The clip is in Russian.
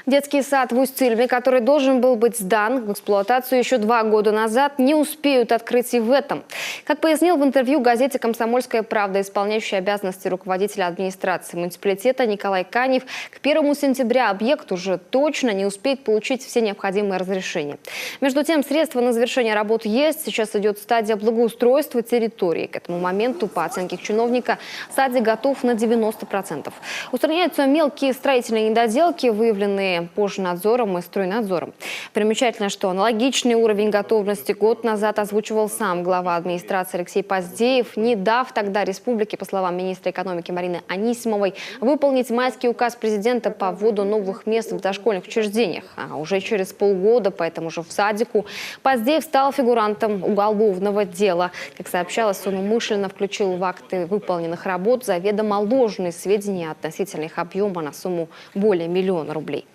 Детский сад в Усть-Ильме, который должен был быть сдан в эксплуатацию еще 2 года назад, не успеют открыть и в этом. Как пояснил в интервью газете «Комсомольская правда» исполняющий обязанности руководителя администрации муниципалитета Николай Канев, к 1 сентября объект уже точно не успеет получить все необходимые разрешения. Между тем, средства на завершение работ есть. Сейчас идет стадия благоустройства территории. К этому моменту, по оценке чиновника, садик готов на 90%. Устраняются мелкие строительные недоделки, выявленные Пожнадзором и стройнадзором. Примечательно, что аналогичный уровень готовности год назад озвучивал сам глава администрации Алексей Поздеев, не дав тогда республике, по словам министра экономики Марины Анисимовой, выполнить майский указ президента по вводу новых мест в дошкольных учреждениях. А уже через полгода по этому же садику Поздеев стал фигурантом уголовного дела. Как сообщалось, он умышленно включил в акты выполненных работ заведомо ложные сведения относительно их объема на сумму более 1 000 000 рублей.